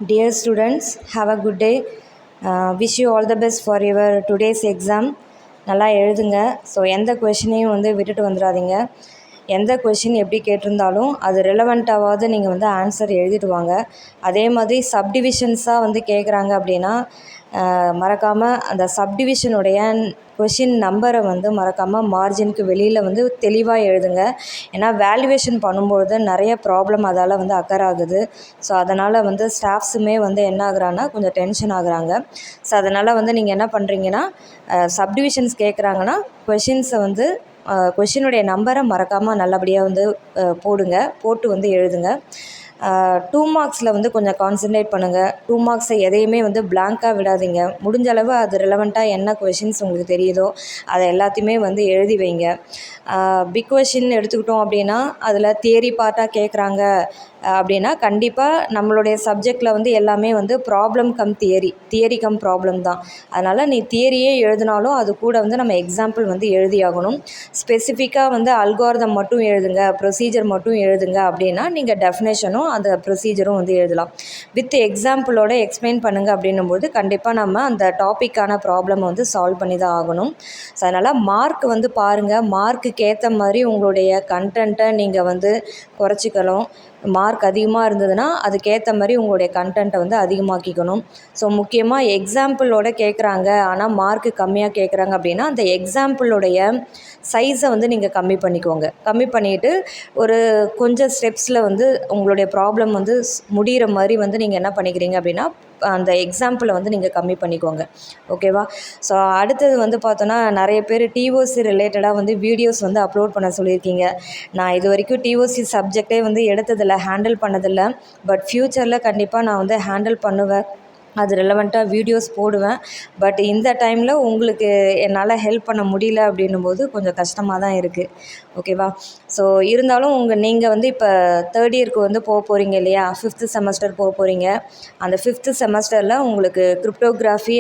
Dear students, have a good day. Wish you all the best for your today's exam. நல்லா எழுதுங்க. So எந்த கொஷினையும் விட்டுட்டு வந்துடாதீங்க. எந்த கொஷின் எப்படி கேட்டிருந்தாலும் அது ரிலவெண்ட்டாவது நீங்கள் ஆன்சர் எழுதிட்டு வாங்க. அதே மாதிரி சப்டிவிஷன்ஸாக கேட்குறாங்க அப்படின்னா மறக்காமல் அந்த சப்டிவிஷனுடைய கொஷின் நம்பரை மறக்காமல் மார்ஜினுக்கு வெளியில் தெளிவாக எழுதுங்க. ஏன்னா வேல்யூவேஷன் பண்ணும்பொழுது நிறைய ப்ராப்ளம் அதால் அக்கர் ஆகுது. ஸோ அதனால் ஸ்டாஃப்ஸுமே என்ன ஆகுறாங்கன்னா கொஞ்சம் டென்ஷன் ஆகுறாங்க. ஸோ அதனால் நீங்கள் என்ன பண்ணுறீங்கன்னா சப்டிவிஷன்ஸ் கேட்குறாங்கன்னா கொஷின்ஸை கொஷினுடைய நம்பரை மறக்காமல் நல்லபடியாக போடுங்க, போட்டு எழுதுங்க. 2 மார்க்ஸில் கொஞ்சம் கான்சன்ட்ரேட் பண்ணுங்கள். 2 மார்க்ஸை எதையுமே பிளாங்காக விடாதீங்க. முடிஞ்ச அளவு அது ரிலவெண்ட்டாக என்ன கொஷின்ஸ் உங்களுக்கு தெரியுதோ அதை எல்லாத்தையுமே எழுதி வைங்க. பிக் கொஷின் எடுத்துக்கிட்டோம் அப்படின்னா அதில் தியரி பார்ட்டாக கேட்குறாங்க அப்படின்னா கண்டிப்பாக நம்மளுடைய சப்ஜெக்டில் எல்லாமே problem come theory come problem தான். அதனால் நீ தியரியே எழுதினாலும் அது கூட நம்ம எக்ஸாம்பிள் எழுதி ஆகணும். ஸ்பெசிஃபிக்காக அல்காரிதம் மட்டும் எழுதுங்க, ப்ரொசீஜர் மட்டும் எழுதுங்க அப்படின்னா நீங்கள் டெஃபினேஷனும் அந்த ப்ரொசீஜரும் எழுதலாம். வித் எக்ஸாம்பிளோட எக்ஸ்பிளைன் பண்ணுங்கள் அப்படின்னும்போது கண்டிப்பாக நம்ம அந்த டாப்பிக்கான ப்ராப்ளம் சால்வ் பண்ணி தான் ஆகணும். ஸோ அதனால் மார்க் பாருங்கள். மார்க்குக்கு ஏற்ற மாதிரி உங்களுடைய கண்டென்ட்டை நீங்கள் குறைச்சிக்கணும். மார்க் அதிகமாக இருந்ததுன்னா அதுக்கேற்ற மாதிரி உங்களுடைய கண்டென்ட்டை அதிகமாக்கிக்கணும். ஸோ முக்கியமாக எக்ஸாம்பிளோட கேட்குறாங்க ஆனால் மார்க்கு கம்மியாக கேட்குறாங்க அப்படின்னா அந்த எக்ஸாம்பிளுடைய சைஸை நீங்கள் கம்மி பண்ணிக்கோங்க. கம்மி பண்ணிவிட்டு ஒரு கொஞ்சம் ஸ்டெப்ஸில் உங்களுடைய ப்ராப்ளம் முடிகிற மாதிரி நீங்கள் என்ன பண்ணிக்கிறீங்க அப்படின்னா அந்த எக்ஸாம்பிளை நீங்கள் கம்மி பண்ணிக்கோங்க. ஓகேவா? ஸோ அடுத்தது பார்த்தோன்னா நிறைய பேர் டிஓசி ரிலேட்டடாக வீடியோஸ் அப்லோட் பண்ண சொல்லியிருக்கீங்க. நான் இது வரைக்கும் டிஓசி சப்ஜெக்டே எடுத்ததில்லை, ஹேண்டில் பண்ணதில்லை. பட் ஃப்யூச்சரில் கண்டிப்பாக நான் ஹேண்டில் பண்ணுவேன். அது ரிலவெண்ட்டாக வீடியோஸ் போடுவேன். பட் இந்த டைமில் உங்களுக்கு என்னால் ஹெல்ப் பண்ண முடியல அப்படின்னும்போது கொஞ்சம் கஷ்டமாக தான் இருக்குது. ஓகேவா? ஸோ இருந்தாலும் நீங்கள் இப்போ 3rd இயருக்கு போக போகிறீங்க இல்லையா? 5th செமஸ்டர் போக போகிறீங்க. அந்த 5th செமஸ்டரில் உங்களுக்கு கிரிப்டோகிராஃபி